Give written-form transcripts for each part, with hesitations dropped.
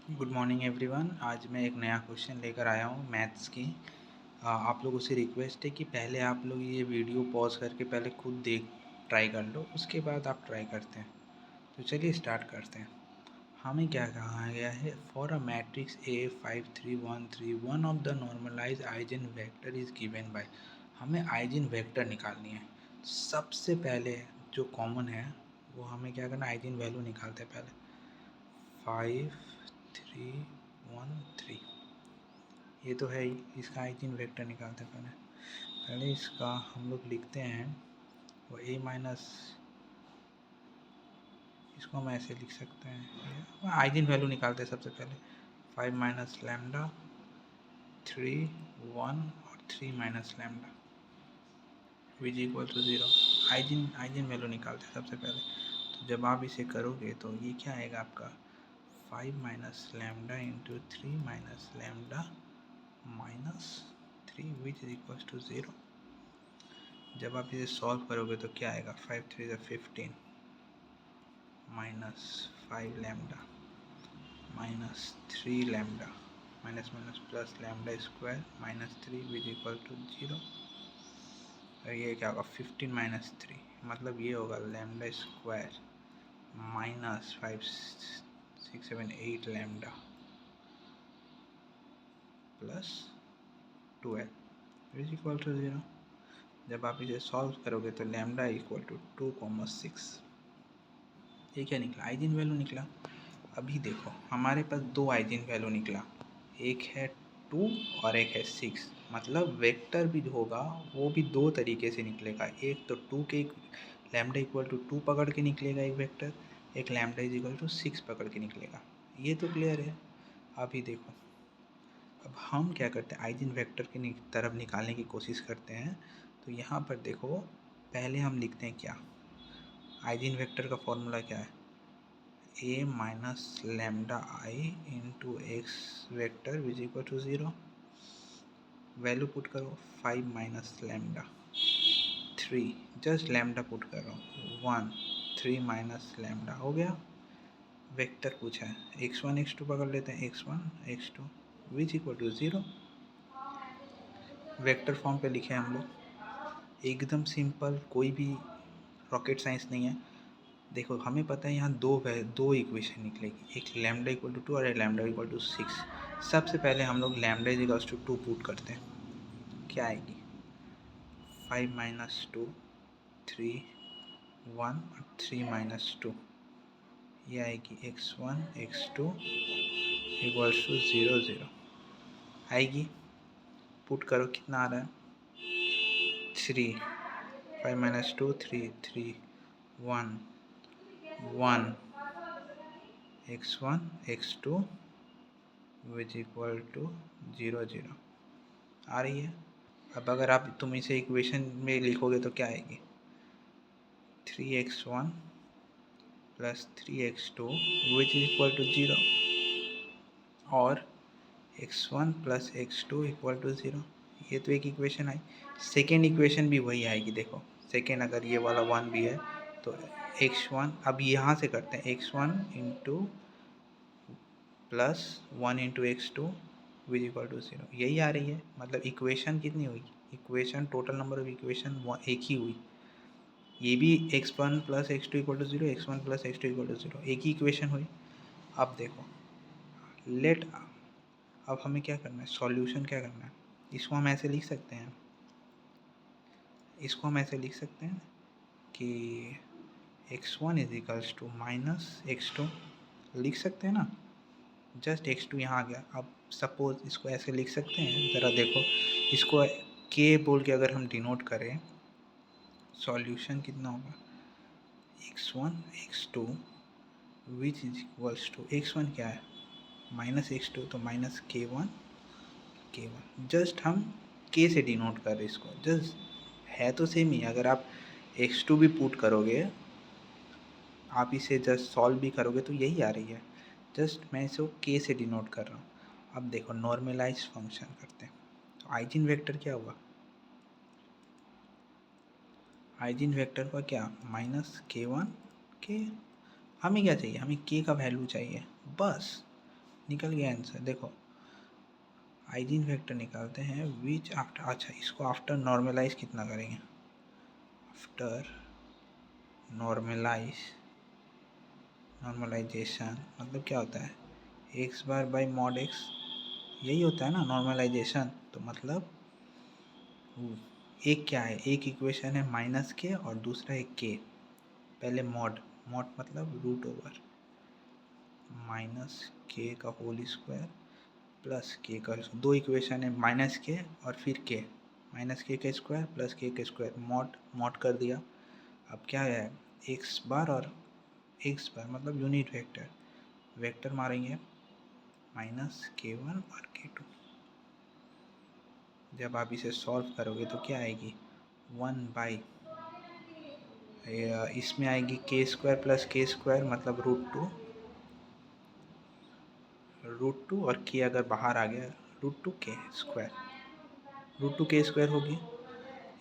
Good morning everyone. आज मैं एक नया क्वेश्चन लेकर आया हूँ मैथ्स की। आप लोगों से रिक्वेस्ट है कि पहले आप लोग ये वीडियो पॉज करके पहले खुद देख ट्राई कर लो, उसके बाद आप ट्राई करते हैं। तो चलिए स्टार्ट करते हैं। हमें क्या कहा गया है, for a matrix A5313 one of the normalise eigen vector is given by. हमें आइजन वेक्टर निकालनी है। सबसे पहले जो कॉमन है वो हमें क्या करना है, आइजन वैल्यू निकालते हैं पहले। 5313 ये तो है ही, इसका आइजन वेक्टर निकालते हैं पहले। पहले इसका हम लोग लिखते हैं वो ए माइनस, इसको हम ऐसे लिख सकते हैं, आइजन वैल्यू निकालते हैं सबसे पहले। 5 माइनस लैम्डा 3 1 और 3 minus lambda which equal to 0। Eigen value निकालते हैं सबसे पहले। तो जब आप इसे करोगे तो ये क्या आएगा आपका, 5 minus lambda into 3 minus lambda minus 3 which is equal to 0। जब आप इसे सॉल्व करोगे तो क्या आएगा, 5 3 15 minus 5 lambda minus 3 lambda minus minus plus lambda square minus 3 which equal to 0। और ये क्या होगा, 15 माइनस 3 मतलब ये होगा lambda square minus 5 6 7 8 lambda plus 12 which equal to 0। जब आप इसे सॉल्व करोगे तो लैम्डा इक्वल टू 2,6। ये क्या निकला, आइजन वैल्यू निकला। अभी देखो हमारे पास दो आइजन वैल्यू निकला, एक है 2 और एक है 6। मतलब वेक्टर भी जो होगा वो भी दो तरीके से निकलेगा। एक तो 2 के लैम्डा इक्वल टू 2 पकड़ के निकलेगा एक वेक्टर, एक लैम्डा इज इक्वल टू 6 पकड़ के निकलेगा। ये तो क्लियर है। अभी देखो, अब हम क्या करते हैं, आइजन वेक्टर की तरफ निकालने की कोशिश करते हैं। तो यहाँ पर देखो, पहले हम लिखते हैं क्या, आइजन वेक्टर का फॉर्मूला क्या है, A minus lambda I into x vector is equal to 0। Value put करो, 5 minus lambda 3, just lambda put कर रहा हूँ 1, 3 माइनस लैम्डा हो गया। वेक्टर पूछा है, x1 x2 पकड़ लेते हैं, x1 x2 which equal to 0। Vector form पे लिखे हम लोग, एकदम सिंपल, कोई भी रॉकेट साइंस नहीं है। देखो हमें पता है यहाँ दो इक्वेशन निकलेगी, एक लैम्डा इक्वल टू 2 और एक लैम्डा इक्वल टू 6। सबसे पहले हम लोग lambda is equal to 2 put करते हैं, क्या आएगी, 5 माइनस 2 3 1 और 3 माइनस 2, ये आएगी x1 x2 इक्वल्स टू 0 0 आएगी। पुट करो, कितना आ रहा है, 3, 5 minus 2 3 3 1 1 x1 x2 which equal to 0 0 आ रही है। अब अगर आप तुम इसे इक्वेशन में लिखोगे तो क्या आएगी, 3x1 plus 3x2 which is equal to 0 और x1 plus x2 equal to 0। ये तो एक इक्वेशन आई। सेकेंड इक्वेशन भी वही आएगी। देखो सेकेंड, अगर ये वाला 1 भी है तो x1, अब यहाँ से करते हैं, x1 into plus 1 into x2 which equal to 0, यही आ रही है। मतलब इक्वेशन कितनी हुई, equation total number of equation एक ही हुई। ये भी x1 plus x2 equal to 0, x1 plus x2 equal to 0, एक ही इक्वेशन हुई। अब देखो लेट, अब हमें क्या करना है, सॉल्यूशन क्या करना है, इसको हम ऐसे लिख सकते हैं, इसको हम ऐसे लिख सकते हैं कि x1 is equals to minus x2, लिख सकते हैं ना, जस्ट x2 यहाँ आ गया। अब सपोज इसको ऐसे लिख सकते हैं, ज़रा देखो इसको k बोल के अगर हम डिनोट करें, सॉल्यूशन कितना होगा, x1 x2 which is equals to, x1 क्या है माइनस x2, तो माइनस k1, जस्ट हम k से डिनोट कर रहे इसको, जस्ट है तो सेम ही। अगर आप x2 भी पुट करोगे, आप इसे जस्ट सॉल्व भी करोगे तो यही आ रही है, जस्ट मैं इसे k से डिनोट कर रहा हूँ। अब देखो नॉर्मलाइज फंक्शन करते हैं, तो आइजन वेक्टर क्या हुआ, आइजन वेक्टर का क्या, माइनस k1 k। हमें क्या चाहिए, हमें k का वैल्यू चाहिए बस। निकल गया आंसर। देखो आइजन वेक्टर निकालते हैं विच आफ्टर, अच्छा इसको आफ्टर नॉर्मलाइज कितना करेंगे, आफ्टर नॉर्मलाइजेशन मतलब क्या होता है, x bar by mod x, यही होता है ना नॉर्मलाइजेशन। तो मतलब एक क्या है, एक इक्वेशन है माइनस के और दूसरा है के, पहले मॉड मतलब रूट ओवर माइनस के का होल स्क्वायर प्लस के का, दो इक्वेशन है माइनस के और फिर के, माइनस के स्क्वायर प्लस के स्क्वायर, मॉड कर दिया। अब क्या है, एक्स बार और एक्स बार मतलब यूनिट वेक्टर मारेंगे माइनस के1 और के2। जब आप इसे सॉल्व करोगे तो क्या आएगी, 1 बाई, इसमें आएगी के स्क्वायर प्लस के स्क्वायर मतलब रूट टू और के अगर बाहर आ गया रूट टू के स्क्वायर होगी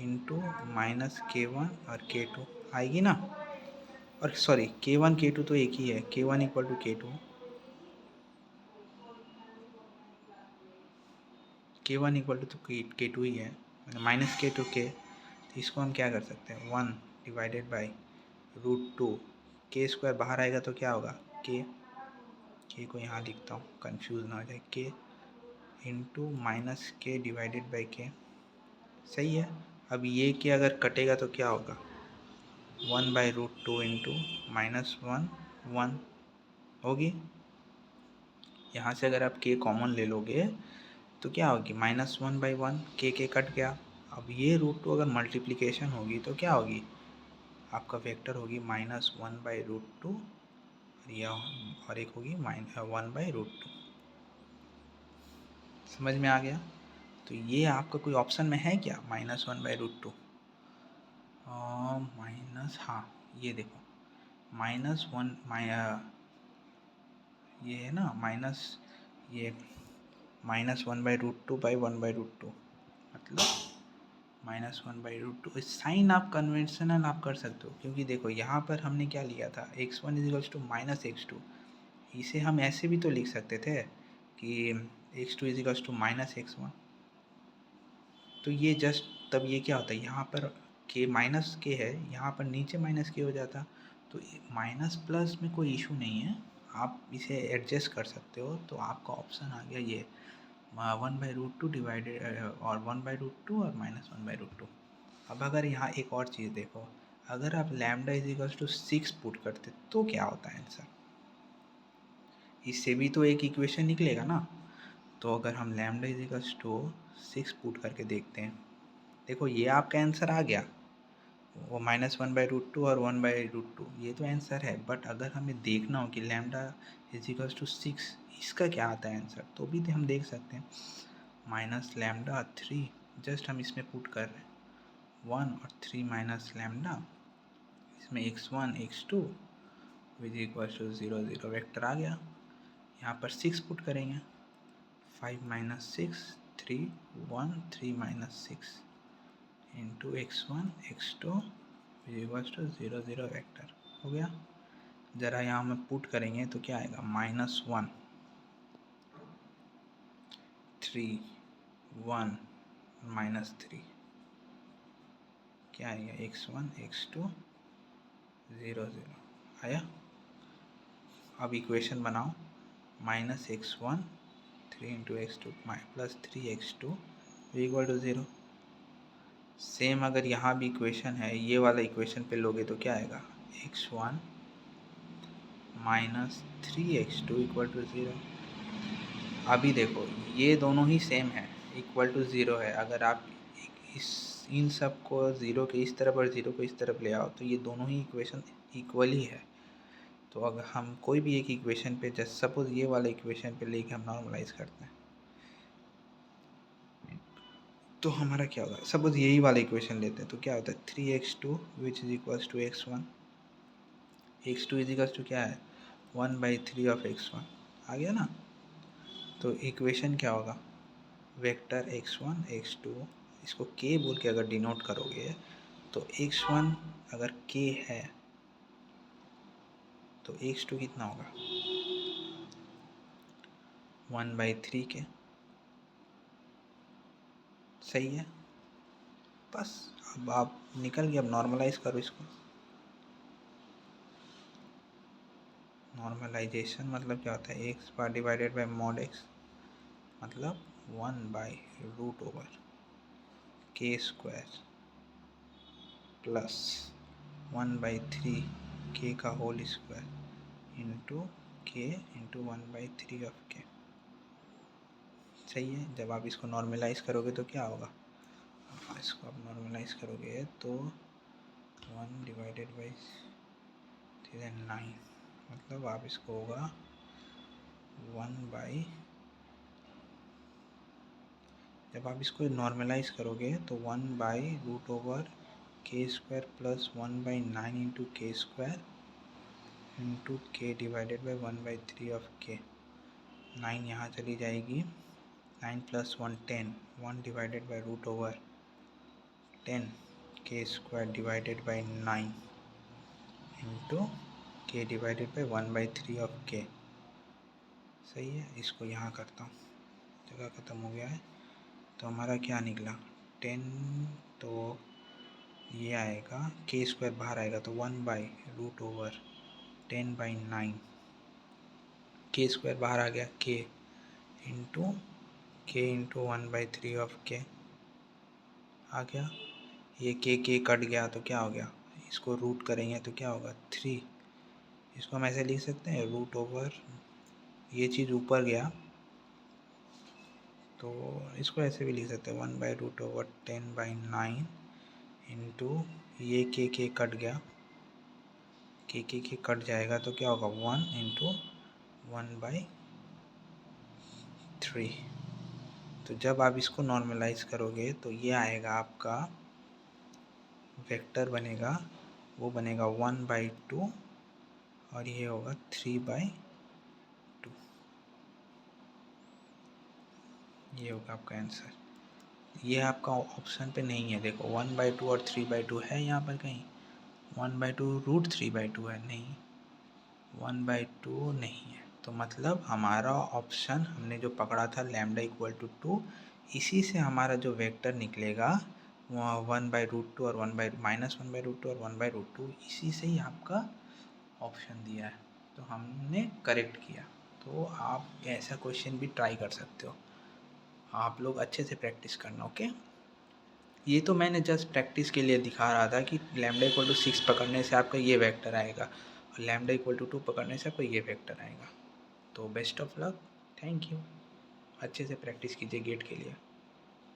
इंटू माइनस के1 और के2 आएगी ना। और सॉरी के1 के2 तो एक ही है, k one equal to k two, k one equal to k two ही है, माइनस के2 के, तो इसको हम क्या कर सकते हैं 1 डिवाइडेड बाई रूट टू, के स्क्वायर बाहर आएगा तो क्या होगा के को यहाँ लिखता हूँ कंफ्यूज ना हो जाए, के इंटू माइनस के डिवाइडेड बाई के, सही है। अब ये के अगर कटेगा तो क्या होगा 1 by root two into minus 1 होगी। यहाँ से अगर आप के कॉमन ले लोगे तो क्या होगी -1/1, के कट गया। अब ये रूट टू अगर मल्टीप्लिकेशन होगी तो क्या होगी, आपका वेक्टर होगी -1/√2 या और एक होगी -1/√2। समझ में आ गया। तो ये आपका कोई ऑप्शन में है क्या -1/√2 माइनस, हाँ ये देखो -1 ये है ना माइनस, ये -1/√2 बाई 1/√2 मतलब -1/√2। साइन आप कन्वेंशनल आप कर सकते हो, क्योंकि देखो यहाँ पर हमने क्या लिया था x1 = -x2, इसे हम ऐसे भी तो लिख सकते थे कि x2 = -x1। तो ये जस्ट तब ये क्या होता है, यहाँ पर के माइनस के है, यहाँ पर नीचे माइनस के हो जाता, तो माइनस प्लस में कोई इशू नहीं है, आप इसे एडजस्ट कर सकते हो। तो आपका ऑप्शन आ गया ये 1/√2 डिवाइडेड और 1/√2 और -1/√2। अब अगर यहाँ एक और चीज़ देखो, अगर आप λ = 6 पुट करते तो क्या होता है आंसर, इससे भी तो एक इक्वेशन निकलेगा ना। तो अगर हम λ = 6 पुट करके देखते हैं, देखो ये आपका आंसर आ गया, वो -1/√2 और 1/√2 ये तो आंसर है। बट अगर हमें देखना हो कि λ = 6 इसका क्या आता है आंसर, तो भी तो हम देख सकते हैं -λ3, जस्ट हम इसमें पुट कर रहे हैं 1 और 3 माइनस लैम्डा, इसमें x1 x2 = 0 0 वेक्टर आ गया। यहाँ पर 6 पुट करेंगे 5 - 6 3 1 3 - 6 इंटू x1 x2 = 0 0 वेक्टर हो गया। ज़रा यहाँ में पुट करेंगे तो क्या आएगा -1 3 1 -3 क्या आएगा x1 x2 0 0 आया। अब इक्वेशन बनाओ -x1 3 × x2 plus 3x2 = 0। Same अगर यहाँ भी इक्वेशन है, ये वाला इक्वेशन पे लोगे तो क्या आएगा x1 - 3x2 = 0। अभी देखो ये दोनों ही सेम है, इक्वल टू 0 है। अगर आप इन सब को 0 के इस तरफ और 0 को इस तरफ ले आओ तो ये दोनों ही इक्वेशन इक्वल ही है। तो अगर हम कोई भी एक इक्वेशन पे, जस्ट सपोज ये वाला इक्वेशन पे लेके हम नॉर्मलाइज करते हैं तो हमारा क्या होगा, सपोज यही वाला इक्वेशन लेते हैं तो क्या होता है 3x2 = x1, x2 क्या है 1/3 ऑफ x1 आ गया ना। तो इक्वेशन क्या होगा, वेक्टर x1 x2, इसको k बोल के अगर डिनोट करोगे तो x1 अगर k है तो x2 कितना होगा 1/3 के। सही है, बस अब आप निकल गए। अब नॉर्मलाइज करो इसको। नॉर्मलाइजेशन मतलब क्या होता है, x bar divided by mod x मतलब 1/√ओवर के स्क्वायर प्लस 1/3 के का होल स्क्वायर इंटू के इंटू 1/3 ऑफ के। सही है। जब आप इसको नॉर्मलाइज करोगे तो क्या होगा, इसको आप नॉर्मलाइज करोगे तो 1/9 मतलब आप इसको होगा 1 जब आप इसको नॉर्मलाइज करोगे तो 1/√ओवर के स्क्वायर प्लस 1/9 इंटू के स्क्वायर इंटू के डिवाइडेड बाई 1/3 ऑफ के। 9 यहाँ चली जाएगी, 9 + 1 10, 1 डिवाइडेड बाई √ओवर 10 के स्क्वायर डिवाइडेड बाई 9 इंटू के डिवाइडेड बाई 1/3 ऑफ के। सही है। इसको यहाँ करता हूँ, जगह ख़त्म हो गया है। तो हमारा क्या निकला 10, तो ये आएगा के स्क्वायर बाहर आएगा तो 1/√ओवर 10/9 के स्क्वायर बाहर आ गया के इंटू 1/3 ऑफ के आ गया। ये के कट गया तो क्या हो गया, इसको रूट करेंगे तो क्या होगा 3। इसको हम ऐसे लिख सकते हैं √ओवर, ये चीज़ ऊपर गया तो इसको ऐसे भी लिख सकते हैं 1/√ओवर 10/9 इंटू ये के कट गया, के कट जाएगा तो क्या होगा 1 इंटू 1/3। तो जब आप इसको नॉर्मलाइज करोगे तो ये आएगा आपका वेक्टर बनेगा, वो बनेगा 1/2 और ये होगा 3/2। ये होगा आपका आंसर। ये आपका ऑप्शन पे नहीं है, देखो 1/2 और 3/2 है यहाँ पर कहीं, 1/2 √3/2 है नहीं, 1/2 नहीं है। तो मतलब हमारा ऑप्शन हमने जो पकड़ा था λ = 2, इसी से हमारा जो वेक्टर निकलेगा वो 1/√2 और -1/√2 और 1/√2, इसी से ही आपका ऑप्शन दिया है। तो हमने करेक्ट किया। तो आप ऐसा क्वेश्चन भी ट्राई कर सकते हो। आप लोग अच्छे से प्रैक्टिस करना। ओके, ये तो मैंने जस्ट प्रैक्टिस के लिए दिखा रहा था कि λ = 6 पकड़ने से आपका ये वेक्टर आएगा और λ = 2 पकड़ने से आपका ये वेक्टर आएगा। तो best of luck, thank you. अच्छे से प्रैक्टिस कीजिए गेट के लिए।